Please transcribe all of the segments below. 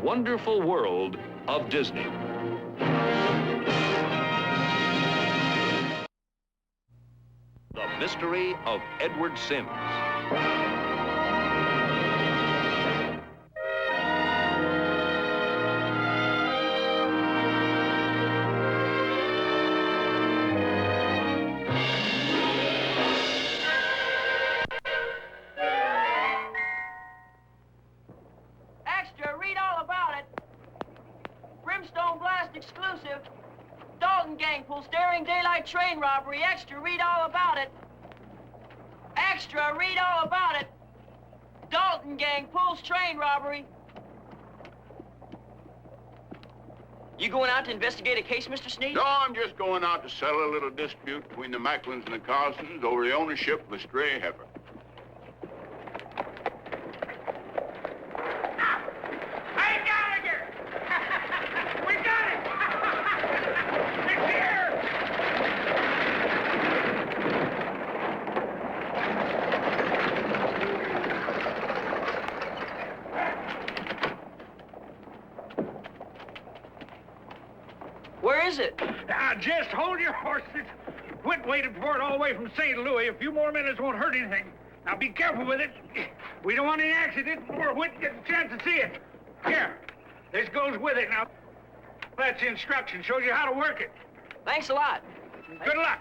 Wonderful world of Disney. The mystery of Edward Sims. Brimstone blast exclusive. Dalton gang pulls daring daylight train robbery. Extra, read all about it. Extra, read all about it. Dalton gang pulls train robbery. You going out to investigate a case, Mr. Sneed? No, I'm just going out to settle a little dispute between the McLiams and the Carlsons over the ownership of a stray heifer. Hey, Gallegher! We got it! It's here! Where is it? Now, just hold your horses. Quit waiting for it all the way from St. Louis. A few more minutes won't hurt anything. Now, be careful with it. We don't want any accident or Whit gets a chance to see it. Here, this goes with it. Now, that's the instruction. Shows you how to work it. Thanks a lot. Good luck.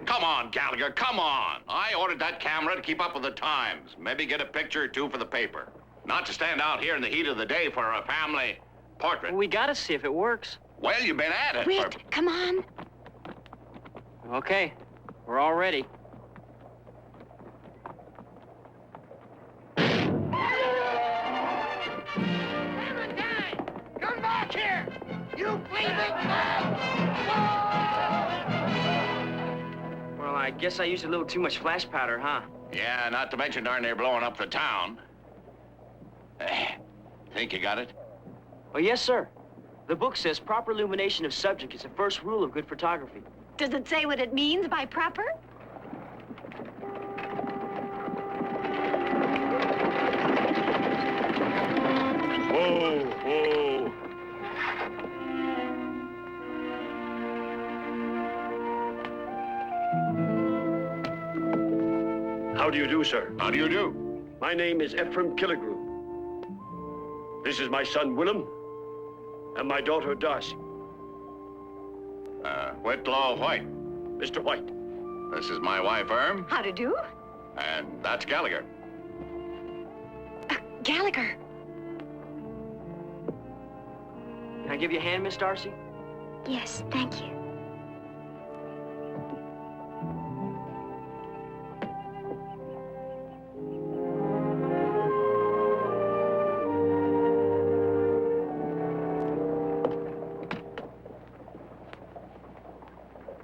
Come on, Gallegher, come on. I ordered that camera to keep up with the times. Maybe get a picture or two for the paper. Not to stand out here in the heat of the day for a family portrait. Well, we gotta see if it works. Well, you've been at it Whit, come on. Okay, we're all ready. Valentine, come back here! You bleeding man! Well, I guess I used a little too much flash powder, huh? Yeah, not to mention darn near blowing up the town. Think you got it? Oh, yes, sir. The book says proper illumination of subject is the first rule of good photography. Does it say what it means by proper? Whoa, whoa. How do you do, sir? How do you do? My name is Ephraim Killigrew. This is my son, Willem, and my daughter, Darcy. Whitlaw White. Mr. White. This is my wife, Erm, How to do? and that's Gallegher. Gallegher. Can I give you a hand, Miss Darcy? Yes, thank you.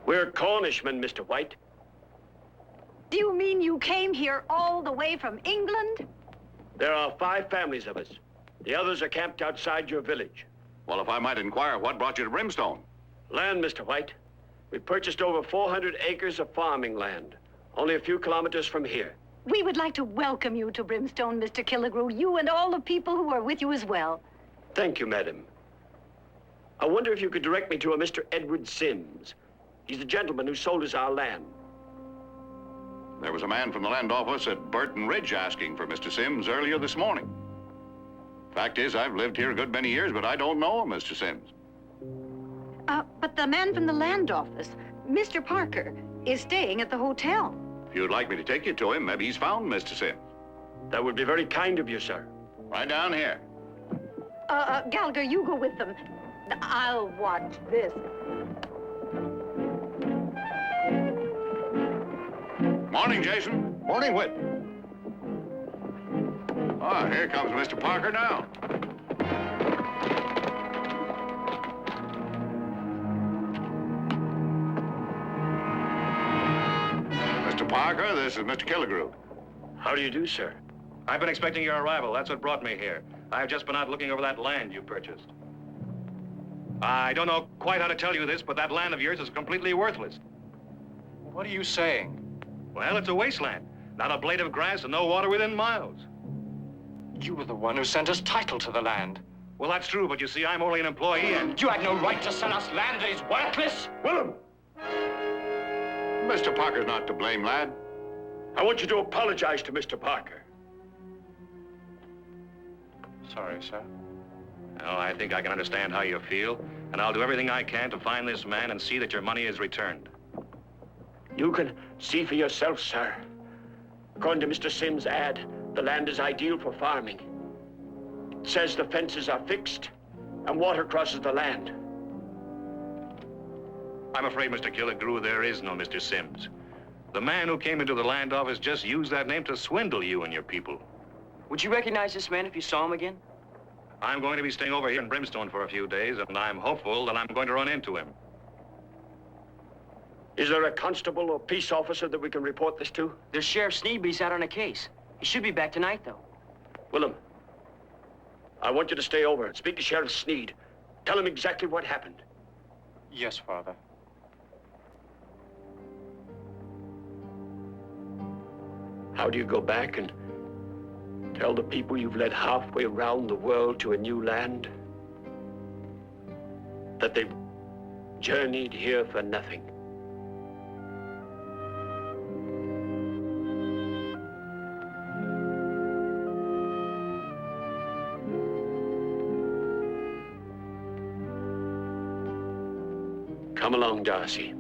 We're Cornishmen, Mr. White. Do you mean you came here all the way from England? There are 5 families of us. The others are camped outside your village. Well, if I might inquire, what brought you to Brimstone? Land, Mr. White. We purchased over 400 acres of farming land, only a few kilometers from here. We would like to welcome you to Brimstone, Mr. Killigrew, you and all the people who are with you as well. Thank you, madam. I wonder if you could direct me to a Mr. Edward Sims. He's the gentleman who sold us our land. There was a man from the land office at Burton Ridge asking for Mr. Sims earlier this morning. Fact is, I've lived here a good many years, but I don't know him, Mr. Sims. But the man from the land office, Mr. Parker is staying at the hotel. If you'd like me to take you to him, maybe he's found Mr. Sims. That would be very kind of you, sir. Right down here. Gallegher, you go with them. I'll watch this. Morning, Jason. Morning, Whit. Oh, here comes Mr. Parker now. Mr. Parker, this is Mr. Killigrew. How do you do, sir? I've been expecting your arrival. That's what brought me here. I've just been out looking over that land you purchased. I don't know quite how to tell you this, but that land of yours is completely worthless. What are you saying? Well, it's a wasteland. Not a blade of grass and no water within miles. You were the one who sent us title to the land. Well, that's true, but you see, I'm only an employee and... You had no right to sell us land that is worthless. Willem! Mr. Parker's not to blame, lad. I want you to apologize to Mr. Parker. Sorry, sir. Oh, I think I can understand how you feel, and I'll do everything I can to find this man and see that your money is returned. You can see for yourself, sir. According to Mr. Sims' ad, the land is ideal for farming. It says the fences are fixed and water crosses the land. I'm afraid, Mr. Killigrew, there is no Mr. Sims. The man who came into the land office just used that name to swindle you and your people. Would you recognize this man if you saw him again? I'm going to be staying over here in Brimstone for a few days, and I'm hopeful that I'm going to run into him. Is there a constable or peace officer that we can report this to? There's Sheriff Sneed, but he's out on a case. He should be back tonight, though. Willem, I want you to stay over and speak to Sheriff Sneed. Tell him exactly what happened. Yes, Father. How do you go back and tell the people you've led halfway around the world to a new land that they've journeyed here for nothing? Come along, Darcy.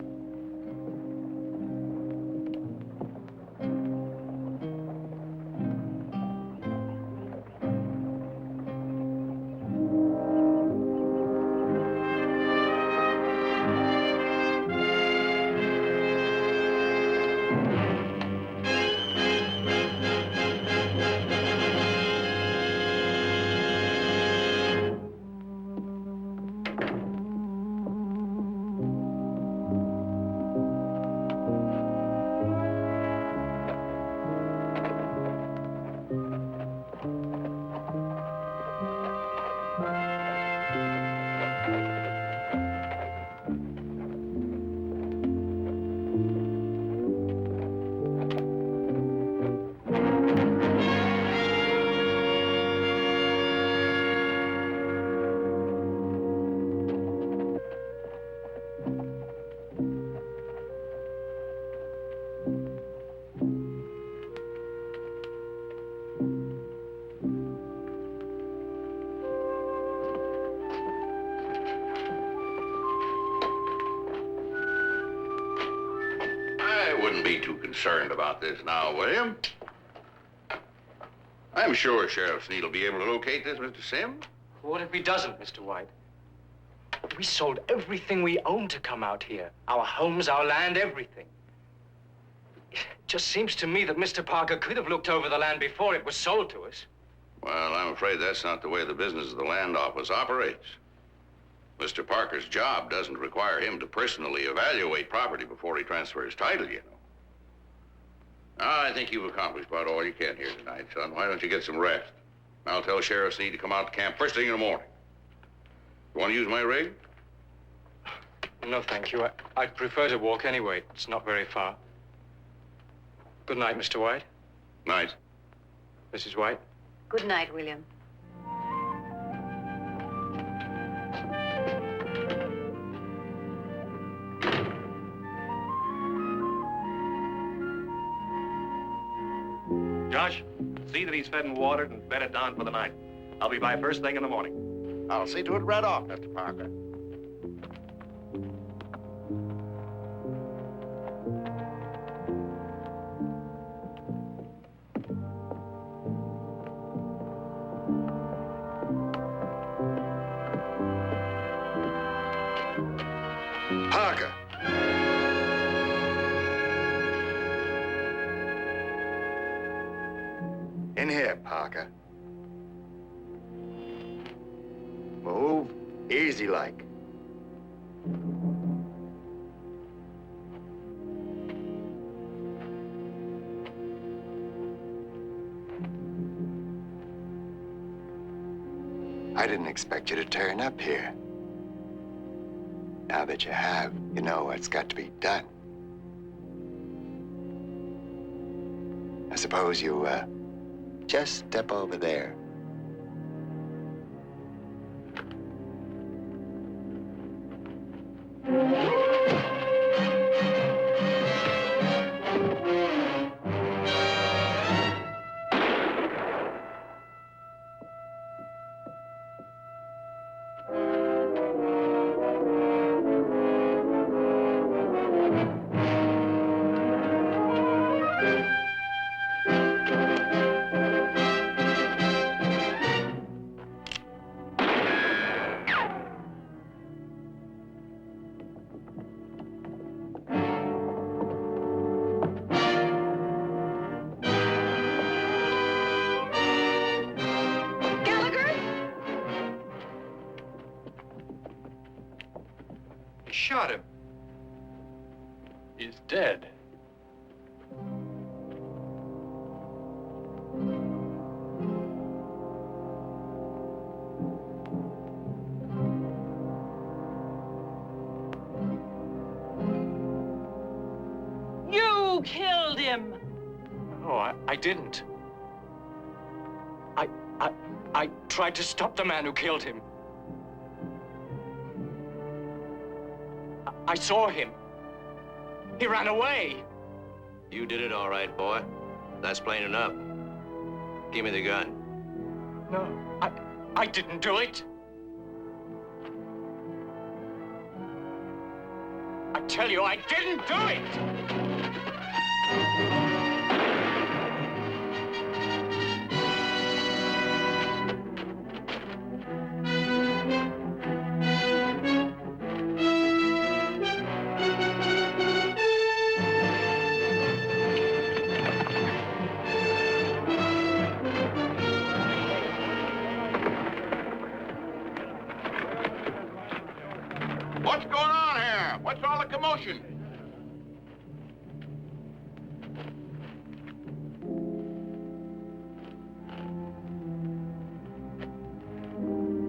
Wouldn't be too concerned about this now, William. I'm sure Sheriff Sneed will be able to locate this Mr. Sims. What if he doesn't, Mr. White? We sold everything we owned to come out here. Our homes, our land, everything. It just seems to me that Mr. Parker could have looked over the land before it was sold to us. Well, I'm afraid that's not the way the business of the land office operates. Mr. Parker's job doesn't require him to personally evaluate property before he transfers title, you know. I think you've accomplished about all you can here tonight, son. Why don't you get some rest? I'll tell Sheriff Sneed to come out to camp first thing in the morning. You want to use my rig? No, thank you. I'd prefer to walk anyway. It's not very far. Good night, Mr. White. Night. Mrs. White. Good night, William. Josh, see that he's fed and watered and bedded down for the night. I'll be by first thing in the morning. I'll see to it right off, Mr. Parker. Parker. In here, Parker. Move easy like. I didn't expect you to turn up here. Now that you have, you know what's got to be done. I suppose you, just step over there. Shot him. He's dead. You killed him! No, I didn't. I tried to stop the man who killed him. I saw him. He ran away. You did it all right, boy. That's plain enough. Give me the gun. No, I didn't do it. I tell you, I didn't do it! What's going on here? What's all the commotion?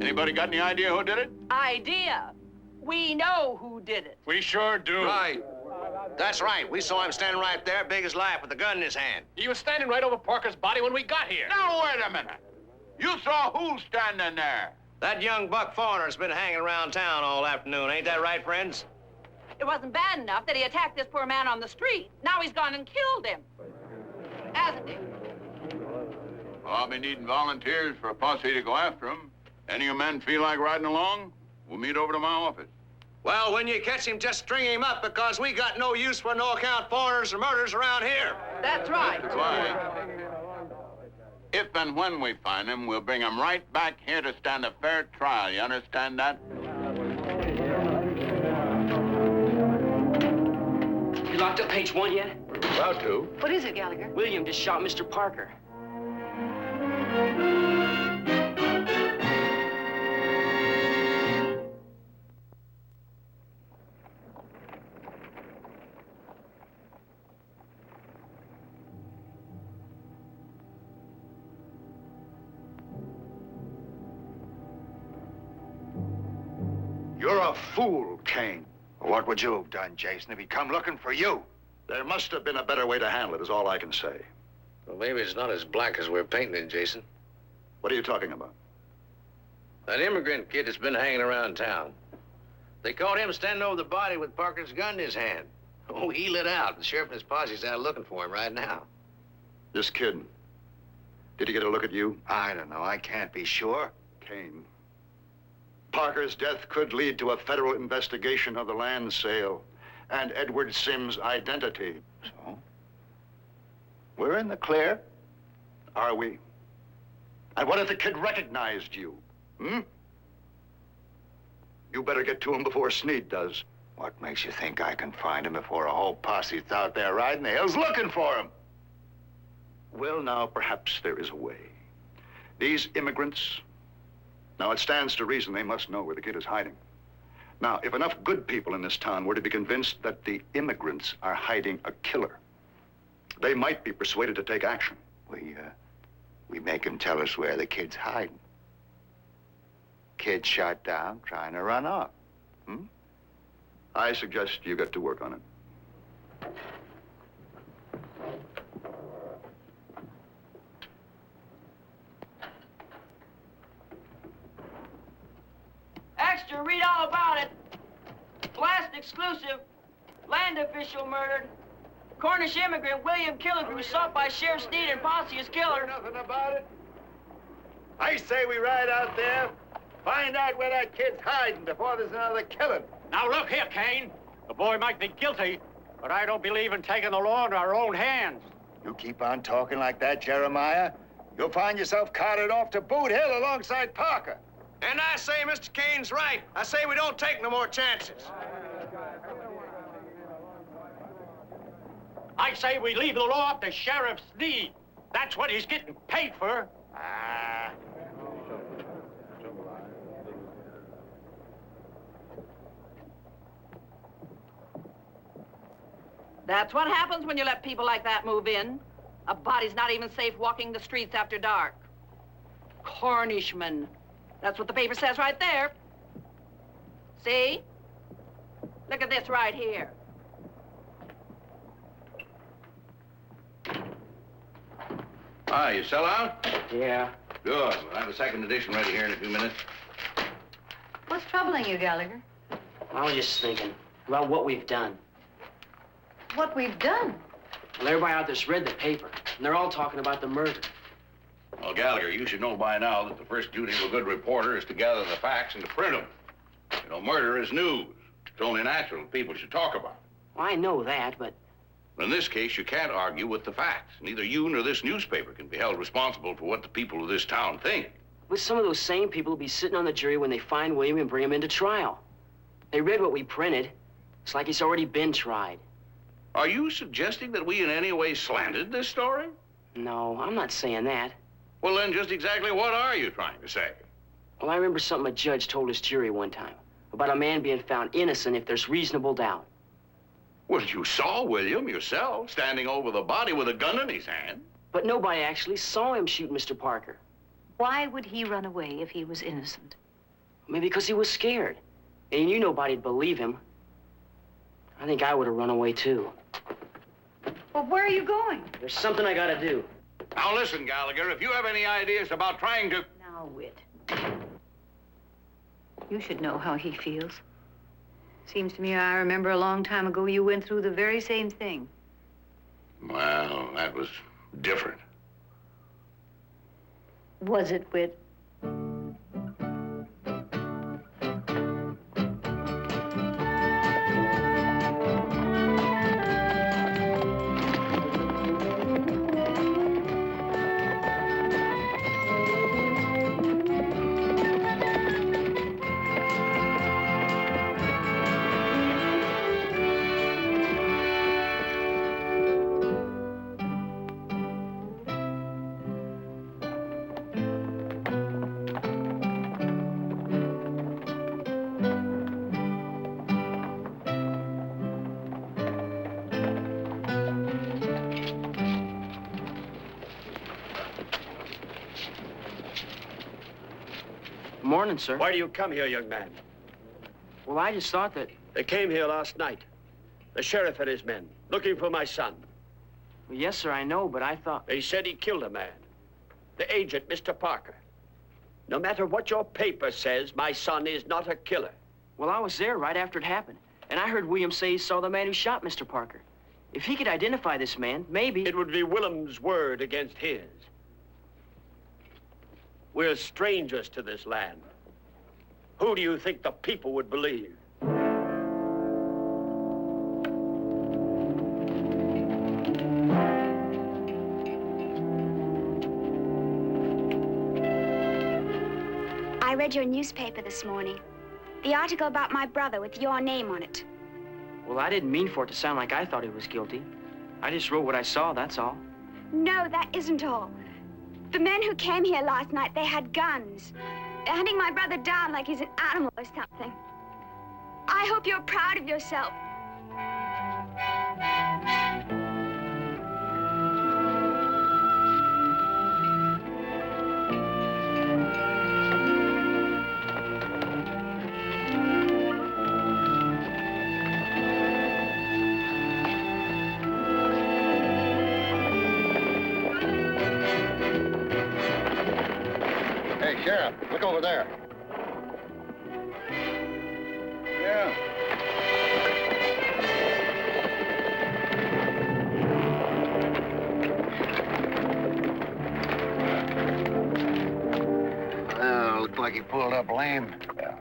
Anybody got any idea who did it? Idea. We know who did it. We sure do. Right. That's right. We saw him standing right there, big as life, with a gun in his hand. He was standing right over Parker's body when we got here. Now, wait a minute. You saw who standing there? That young buck foreigner's been hanging around town all afternoon. Ain't that right, friends? It wasn't bad enough that he attacked this poor man on the street. Now he's gone and killed him. Hasn't he? Well, I'll be needing volunteers for a posse to go after him. Any of you men feel like riding along? We'll meet over to my office. Well, when you catch him, just string him up, because we got no use for no-account foreigners or murders around here. That's right. Why? If and when we find him, we'll bring him right back here to stand a fair trial. You understand that? You locked up page 1 yet? About to. What is it, Gallegher? William just shot Mr. Parker. You're a fool, Kane. What would you have done, Jason, if he'd come looking for you? There must have been a better way to handle it, is all I can say. Well, maybe it's not as black as we're painting it, Jason. What are you talking about? That immigrant kid that's been hanging around town. They caught him standing over the body with Parker's gun in his hand. Oh, he lit out. The sheriff and his posse's out looking for him right now. This kid, did he get a look at you? I don't know. I can't be sure. Kane, Parker's death could lead to a federal investigation of the land sale and Edward Sims' identity. So? We're in the clear. Are we? And what if the kid recognized you? Hmm? You better get to him before Sneed does. What makes you think I can find him before a whole posse's out there riding the hills looking for him? Well, now, perhaps there is a way. These immigrants, now it stands to reason they must know where the kid is hiding. Now, if enough good people in this town were to be convinced that the immigrants are hiding a killer, they might be persuaded to take action. We make him tell us where the kid's hiding. Kid shot down trying to run off. I suggest you get to work on it. Extra, read all about it. Blast exclusive. Land official murdered. Cornish immigrant William Killigrew sought by Sheriff Sneed and posse as killer. Nothing about it. I say we ride out there, find out where that kid's hiding before there's another killing. Now, look here, Kane. The boy might be guilty, but I don't believe in taking the law into our own hands. You keep on talking like that, Jeremiah, you'll find yourself carted off to Boot Hill alongside Parker. And I say Mr. Kane's right. I say we don't take no more chances. I say we leave the law up to Sheriff Sneed. That's what he's getting paid for. That's what happens when you let people like that move in. A body's not even safe walking the streets after dark. Cornishman. That's what the paper says right there. See? Look at this right here. Ah, you sell out? Yeah. Good. We'll have a second edition ready here in a few minutes. What's troubling you, Gallegher? I was just thinking about what we've done. What we've done? Well, everybody out there's read the paper, and they're all talking about the murder. Well, Gallegher, you should know by now that the first duty of a good reporter is to gather the facts and to print them. You know, murder is news. It's only natural that people should talk about it. Well, I know that, but... In this case, you can't argue with the facts. Neither you nor this newspaper can be held responsible for what the people of this town think. But some of those same people will be sitting on the jury when they find William and bring him into trial. They read what we printed. It's like he's already been tried. Are you suggesting that we in any way slanted this story? No, I'm not saying that. Well, then just exactly what are you trying to say? Well, I remember something a judge told his jury one time about a man being found innocent if there's reasonable doubt. Well, you saw William yourself standing over the body with a gun in his hand. But nobody actually saw him shoot Mr. Parker. Why would he run away if he was innocent? Maybe because he was scared. And he knew nobody'd believe him. I think I would have run away, too. Well, where are you going? There's something I gotta do. Now, listen, Gallegher, if you have any ideas about trying to... Now, Whit. You should know how he feels. Seems to me I remember a long time ago you went through the very same thing. Well, that was different. Was it, Whit? Morning, sir. Why do you come here, young man? Well, I just thought that... They came here last night. The sheriff and his men, looking for my son. Well, yes, sir, I know, but I thought... They said he killed a man. The agent, Mr. Parker. No matter what your paper says, my son is not a killer. Well, I was there right after it happened, and I heard William say he saw the man who shot Mr. Parker. If he could identify this man, maybe... It would be Willem's word against his. We're strangers to this land. Who do you think the people would believe? I read your newspaper this morning. The article about my brother with your name on it. Well, I didn't mean for it to sound like I thought he was guilty. I just wrote what I saw, that's all. No, that isn't all. The men who came here last night, they had guns. They're hunting my brother down like he's an animal or something. I hope you're proud of yourself. Hey, Sheriff, look over there. Yeah. Well, looks like he pulled up lame. Yeah.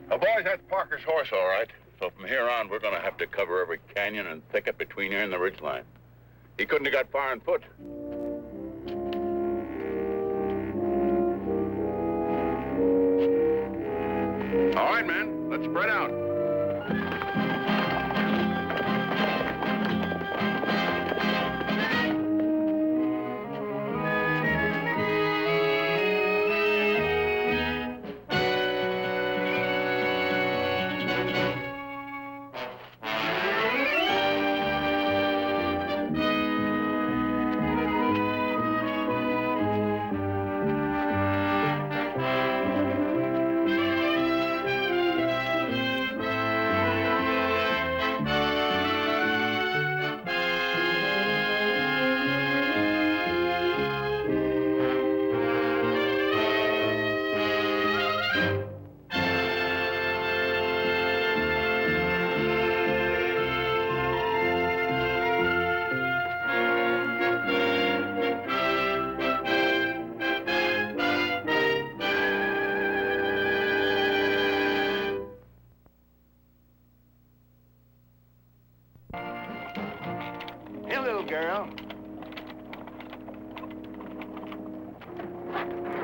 Now, boys, that's Parker's horse, all right. So from here on, we're going to have to cover every canyon and thicket between here and the ridgeline. He couldn't have got far on foot. All right, man, let's spread out.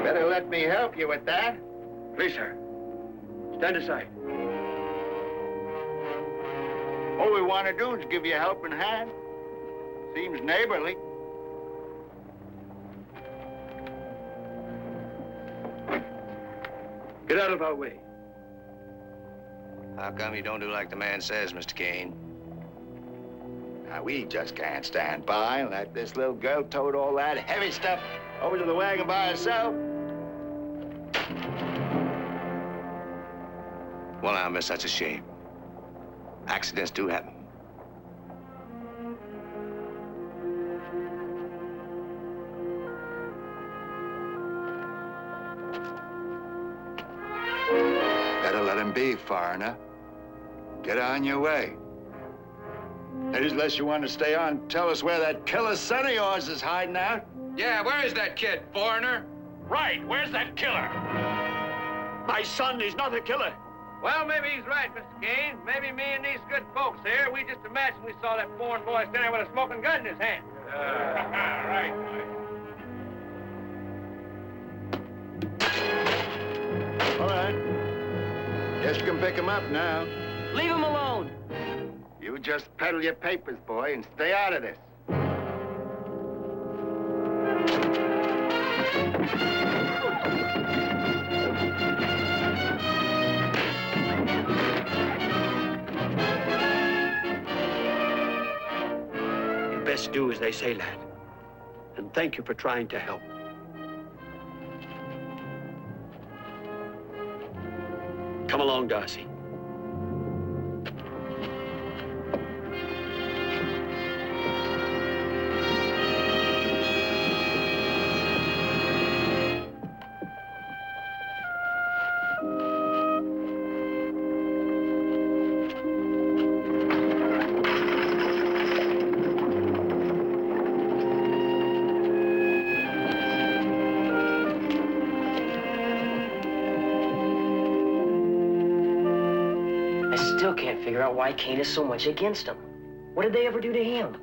Better let me help you with that. Please, sir. Stand aside. All we want to do is give you a helping hand. Seems neighborly. Get out of our way. How come you don't do like the man says, Mr. Kane? Now, we just can't stand by and let this little girl tote all that heavy stuff over to the wagon by herself. Well, now, miss, that's a shame. Accidents do happen. Better let him be, foreigner. Get on your way. That is, unless you want to stay on and tell us where that killer son of yours is hiding out. Yeah, where is that kid, foreigner? Right, where's that killer? My son is not a killer. Well, maybe he's right, Mr. Kane. Maybe me and these good folks here, we just imagined we saw that foreign boy standing with a smoking gun in his hand. Right. All right. Guess you can pick him up now. Leave him alone. You just peddle your papers, boy, and stay out of this. You best do as they say, lad. And thank you for trying to help. Come along, Darcy. Figure out why Kane is so much against him. What did they ever do to him?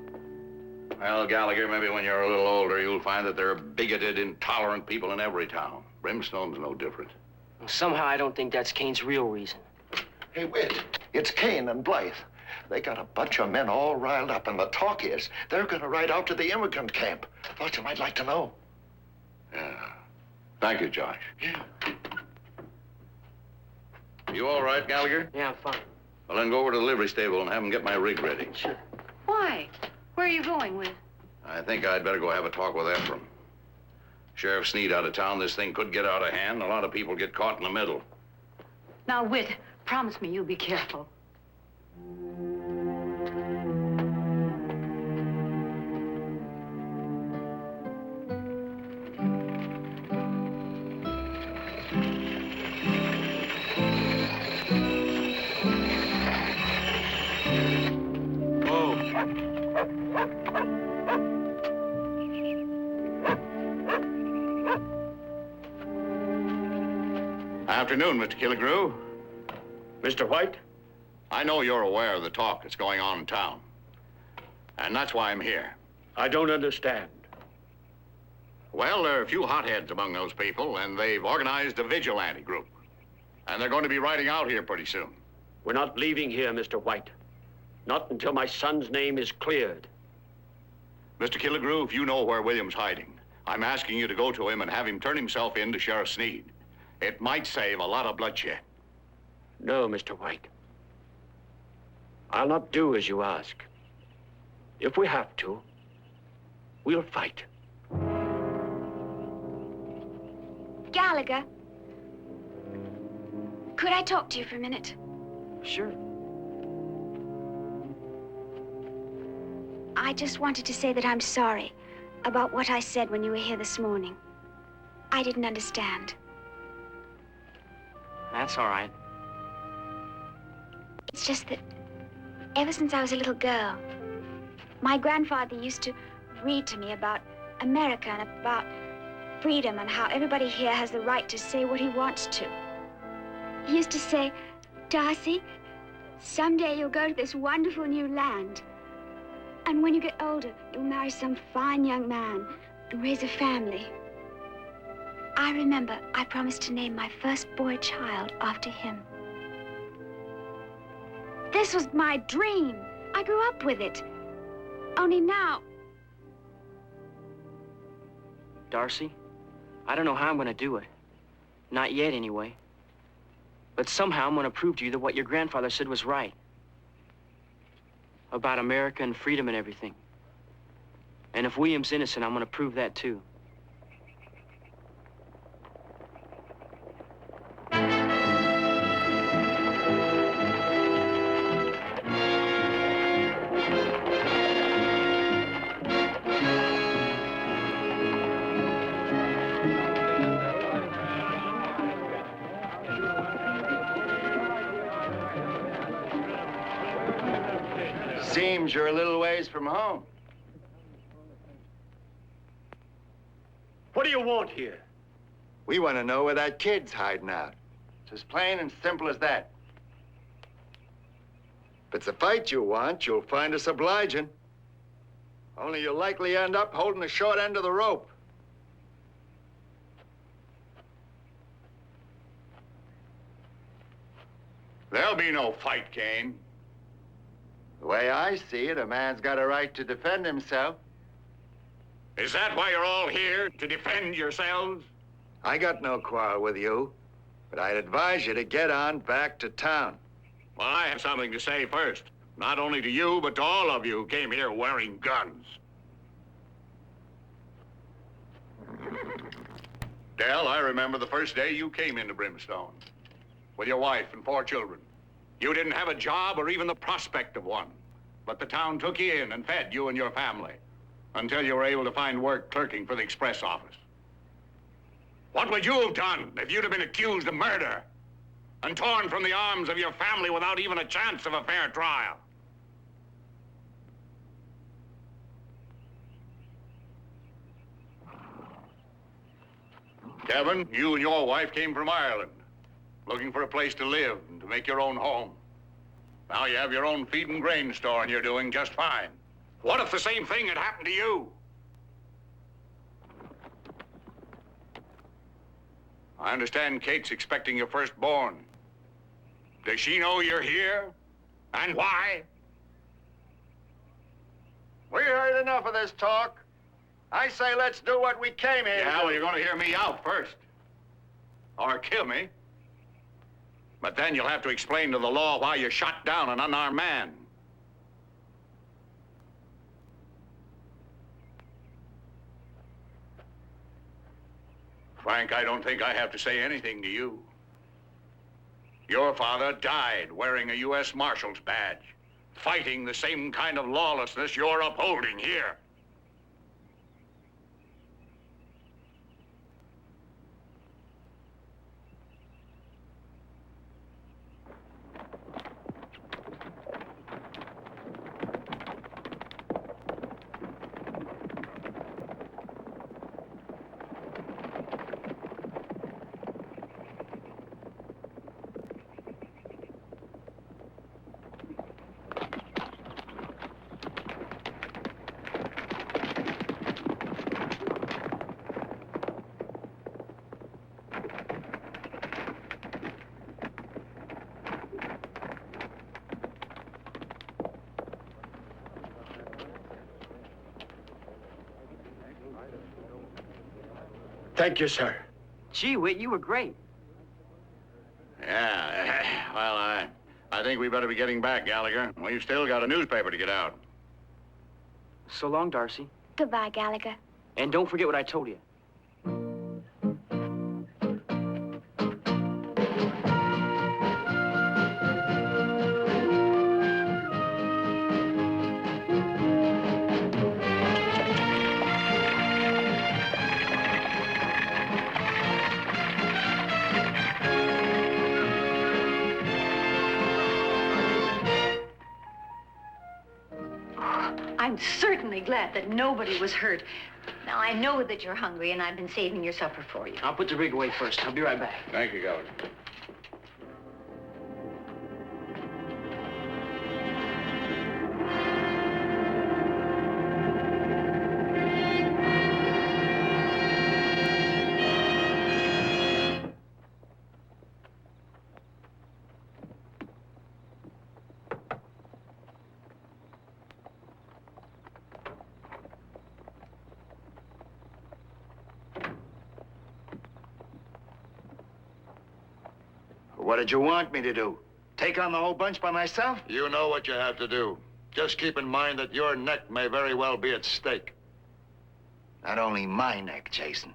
Well, Gallegher, maybe when you're a little older, you'll find that there are bigoted, intolerant people in every town. Brimstone's no different. Somehow I don't think that's Kane's real reason. Hey, Whit, it's Kane and Blythe. They got a bunch of men all riled up, and the talk is they're going to ride out to the immigrant camp. Thought you might like to know. Yeah. Thank you, Josh. Yeah. You all right, Gallegher? Yeah, I'm fine. Well, then go over to the livery stable and have them get my rig ready. Sure. Why? Where are you going with? I think I'd better go have a talk with Ephraim. Sheriff Sneed out of town, this thing could get out of hand. A lot of people get caught in the middle. Now, Whit, promise me you'll be careful. Afternoon, Mr. Killigrew. Mr. White? I know you're aware of the talk that's going on in town. And that's why I'm here. I don't understand. Well, there are a few hotheads among those people, and they've organized a vigilante group. And they're going to be riding out here pretty soon. We're not leaving here, Mr. White. Not until my son's name is cleared. Mr. Killigrew, if you know where William's hiding, I'm asking you to go to him and have him turn himself in to Sheriff Sneed. It might save a lot of bloodshed. No, Mr. White. I'll not do as you ask. If we have to, we'll fight. Gallegher, could I talk to you for a minute? Sure. I just wanted to say that I'm sorry about what I said when you were here this morning. I didn't understand. That's all right. It's just that ever since I was a little girl, my grandfather used to read to me about America and about freedom and how everybody here has the right to say what he wants to. He used to say, Darcy, someday you'll go to this wonderful new land. And when you get older, you'll marry some fine young man and raise a family. I remember I promised to name my first boy child after him. This was my dream. I grew up with it. Only now... Darcy, I don't know how I'm going to do it. Not yet, anyway. But somehow I'm going to prove to you that what your grandfather said was right. About America and freedom and everything. And if William's innocent, I'm going to prove that, too. Seems you're a little ways from home. What do you want here? We want to know where that kid's hiding out. It's as plain and simple as that. If it's a fight you want, you'll find us obliging. Only you'll likely end up holding the short end of the rope. There'll be no fight, Kane. The way I see it, a man's got a right to defend himself. Is that why you're all here, to defend yourselves? I got no quarrel with you, but I'd advise you to get on back to town. Well, I have something to say first. Not only to you, but to all of you who came here wearing guns. Dell, I remember the first day you came into Brimstone with your wife and 4 children. You didn't have a job or even the prospect of one, but the town took you in and fed you and your family until you were able to find work clerking for the express office. What would you have done if you'd have been accused of murder and torn from the arms of your family without even a chance of a fair trial? Kevin, you and your wife came from Ireland, looking for a place to live and to make your own home. Now you have your own feed and grain store and you're doing just fine. What if the same thing had happened to you? I understand Kate's expecting your firstborn. Does she know you're here? And why? We heard enough of this talk. I say let's do what we came here to Yeah, do. well, you're going to hear me out first. Or kill me. But then you'll have to explain to the law why you shot down an unarmed man. Frank, I don't think I have to say anything to you. Your father died wearing a U.S. Marshal's badge, fighting the same kind of lawlessness you're upholding here. Thank you, sir. Gee, Whit, you were great. Yeah, well, I think we better be getting back, Gallegher. We've still got a newspaper to get out. So long, Darcy. Goodbye, Gallegher. And don't forget what I told you. I'm certainly glad that nobody was hurt. Now, I know that you're hungry, and I've been saving your supper for you. I'll put the rig away first. I'll be right back. Thank you, Gallegher. What did you want me to do? Take on the whole bunch by myself? You know what you have to do. Just keep in mind that your neck may very well be at stake. Not only my neck, Jason.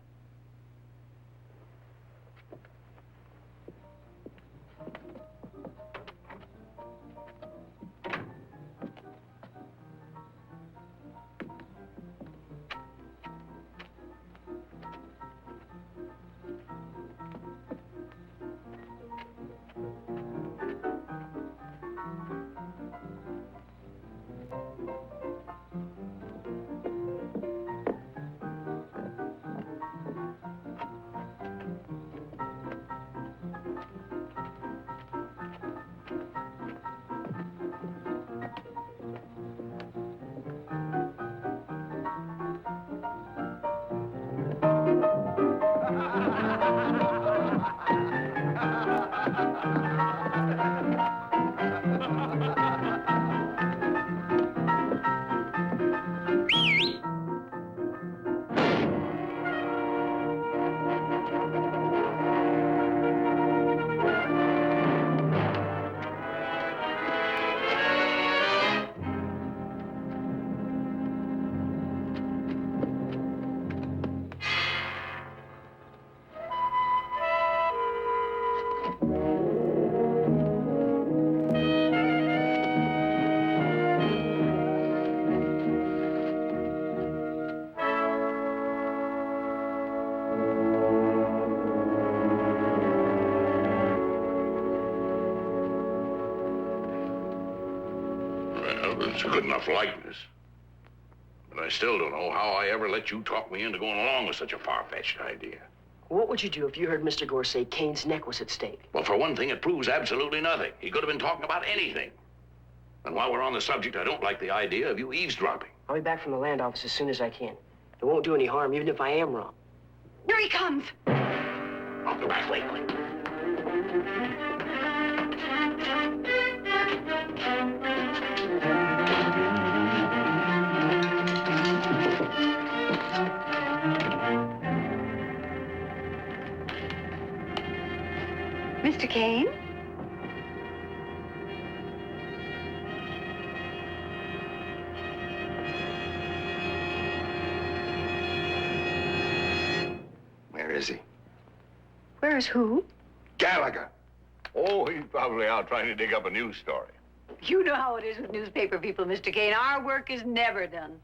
It's a good enough likeness. But I still don't know how I ever let you talk me into going along with such a far-fetched idea. What would you do if you heard Mr. Gore say Kane's neck was at stake? Well, for one thing, it proves absolutely nothing. He could have been talking about anything. And while we're on the subject, I don't like the idea of you eavesdropping. I'll be back from the land office as soon as I can. It won't do any harm, even if I am wrong. Here he comes! I'll go back, wait. Mr. Kane? Where is he? Where is who? Gallegher. Oh, he's probably out trying to dig up a news story. You know how it is with newspaper people, Mr. Kane. Our work is never done.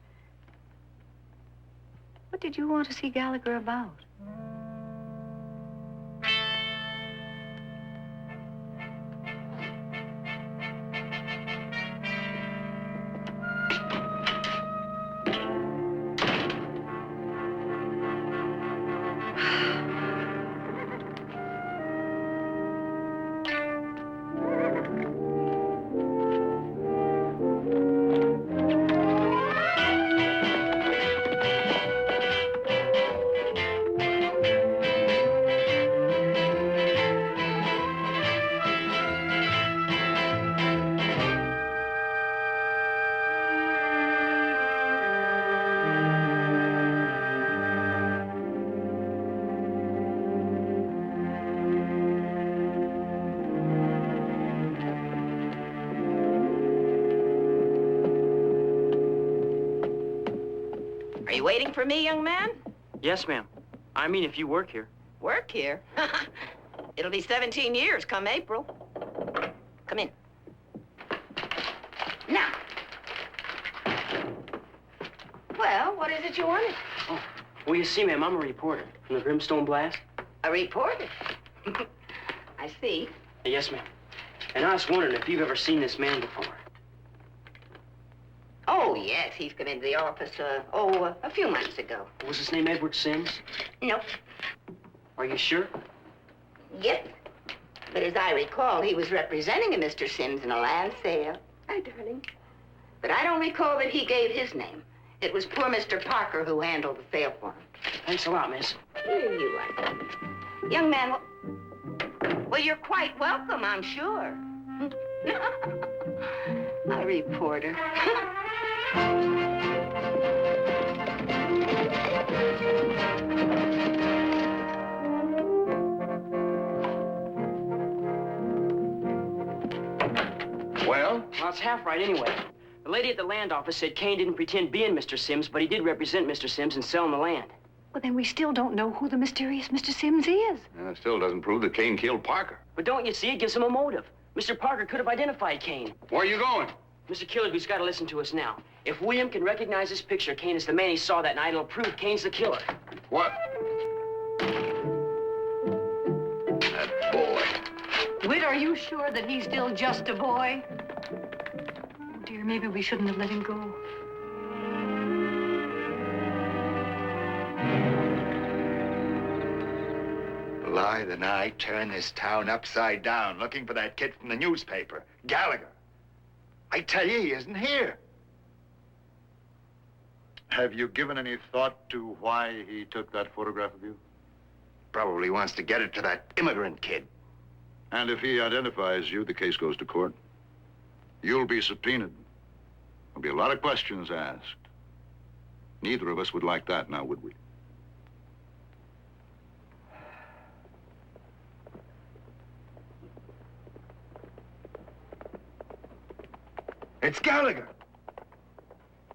What did you want to see Gallegher about? Are you waiting for me, young man? Yes, ma'am. I mean, if you work here. Work here? It'll be 17 years come April. Come in. Now. Well, what is it you wanted? Oh, well, you see, ma'am, I'm a reporter from the Brimstone Blast. A reporter? I see. Yes, ma'am. And I was wondering if you've ever seen this man before. Oh, yes, he's come into the office, a few months ago. Was his name Edward Sims? Nope. Are you sure? Yep. But as I recall, he was representing a Mr. Sims in a land sale. Hi, darling. But I don't recall that he gave his name. It was poor Mr. Parker who handled the sale for him. Thanks a lot, miss. Here you are. Young man, well, you're quite welcome, I'm sure. A reporter. Well, it's half right anyway. The lady at the land office said Kane didn't pretend being Mr. Sims, but he did represent Mr. Sims in selling the land. Well, then we still don't know who the mysterious Mr. Sims is. It still doesn't prove that Kane killed Parker. But don't you see, it gives him a motive. Mr. Parker could have identified Kane. Where are you going? Mr. Killigrew's got to listen to us now. If William can recognize this picture, Kane is the man he saw that night, it'll prove Kane's the killer. What? That boy. Whit, are you sure that he's still just a boy? Oh, dear, maybe we shouldn't have let him go. Blythe and I turn this town upside down looking for that kid from the newspaper, Gallegher. I tell you, he isn't here. Have you given any thought to why he took that photograph of you? Probably wants to get it to that immigrant kid. And if he identifies you, the case goes to court. You'll be subpoenaed. There'll be a lot of questions asked. Neither of us would like that, now would we? It's Gallegher.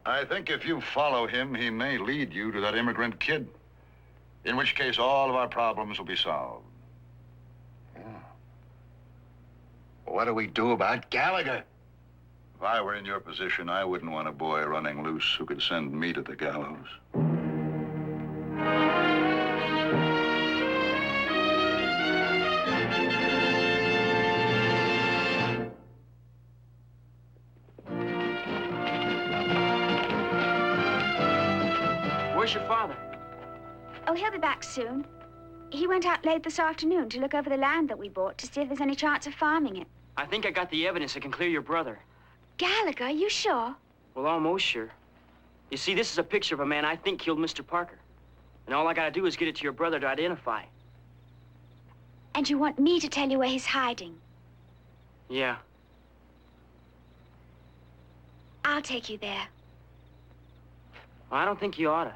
I think if you follow him, he may lead you to that immigrant kid. In which case, all of our problems will be solved. Yeah. What do we do about Gallegher? If I were in your position, I wouldn't want a boy running loose who could send me to the gallows. Where's your father? Oh, he'll be back soon. He went out late this afternoon to look over the land that we bought to see if there's any chance of farming it. I think I got the evidence that can clear your brother. Gallegher, you sure? Well, almost sure. You see, this is a picture of a man I think killed Mr. Parker. And all I gotta do is get it to your brother to identify. And you want me to tell you where he's hiding? Yeah. I'll take you there. I don't think you ought to.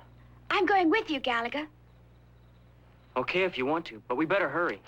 I'm going with you, Gallegher. Okay if you want to, but we better hurry.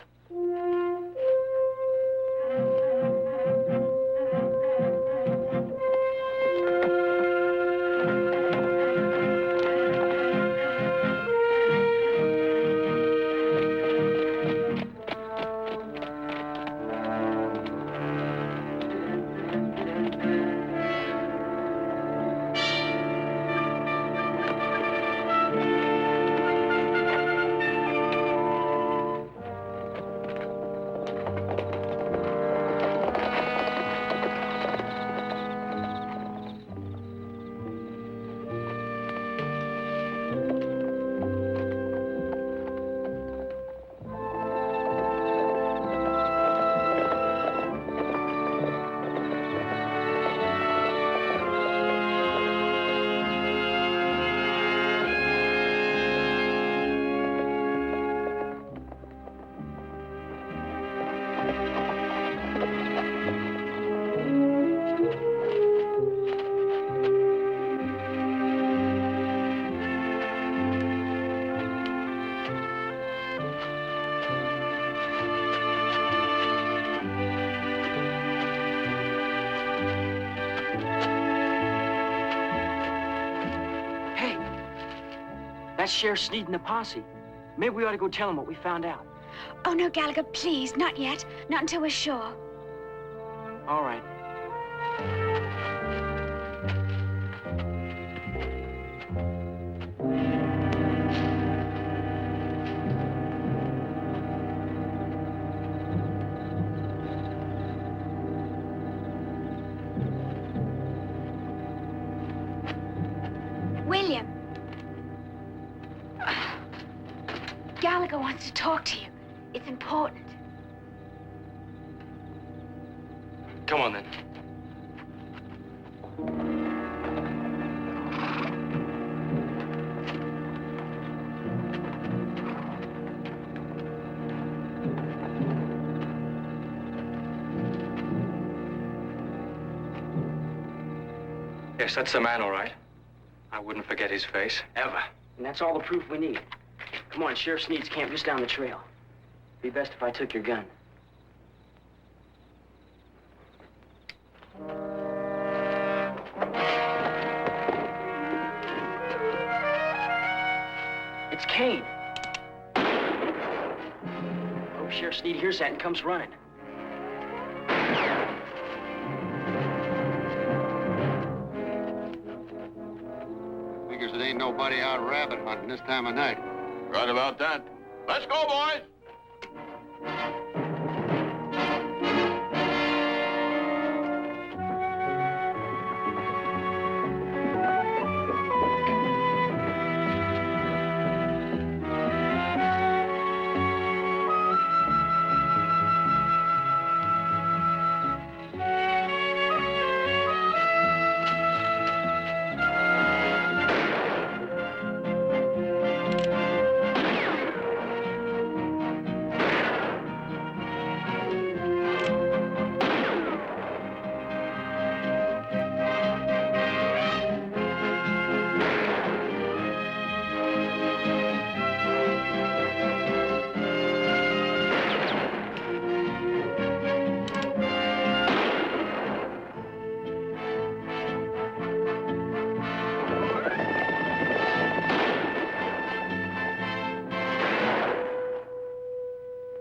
That's Sheriff Sneed and the posse. Maybe we ought to go tell him what we found out. Oh, no, Gallegher, please, not yet. Not until we're sure. All right. William. Gallegher wants to talk to you. It's important. Come on, then. Yes, that's the man, all right. I wouldn't forget his face, ever. And that's all the proof we need. Come on, Sheriff Sneed's camp just down the trail. Be best if I took your gun. It's Kane. Hope Sheriff Sneed hears that and comes running. Figures it ain't nobody out rabbit hunting this time of night. Right about that. Let's go, boys.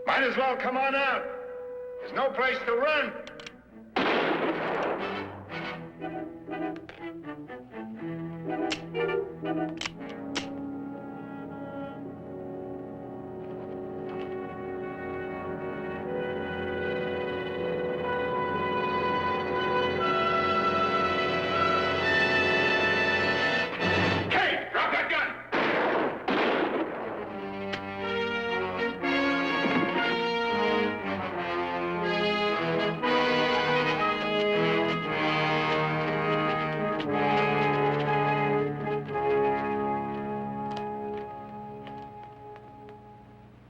Might as well come on out. There's no place to run. Hey, drop that gun!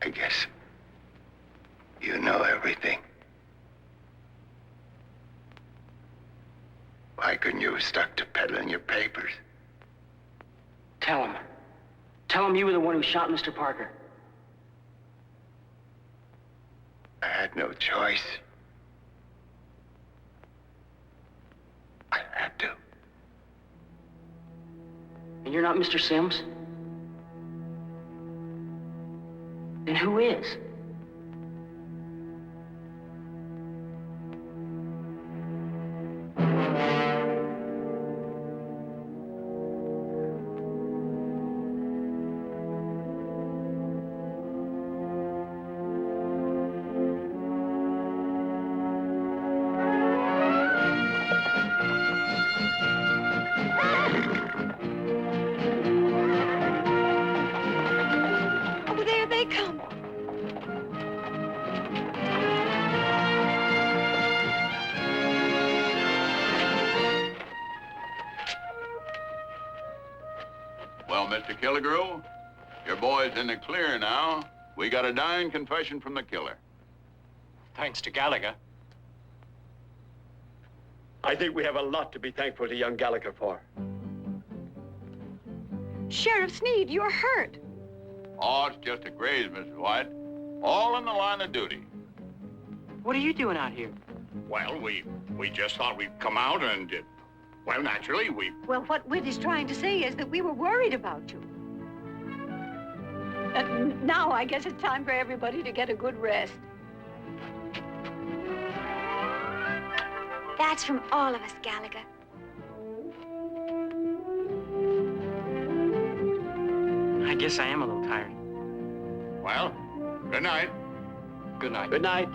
I guess you know everything. Why couldn't you have stuck to peddling your papers? Tell him. Tell him you were the one who shot Mr. Parker. I had no choice. I had to. And you're not Mr. Sims? Then who is? Well, Mr. Killigrew, your boy's in the clear now. We got a dying confession from the killer. Thanks to Gallegher. I think we have a lot to be thankful to young Gallegher for. Sheriff Sneed, you're hurt. Oh, it's just a graze, Mrs. White. All in the line of duty. What are you doing out here? Well, we just thought we'd come out and, well, naturally, Well, what Whit is trying to say is that we were worried about you. Now I guess it's time for everybody to get a good rest. That's from all of us, Gallegher. I guess I am a little tired. Well, good night. Good night. Good night.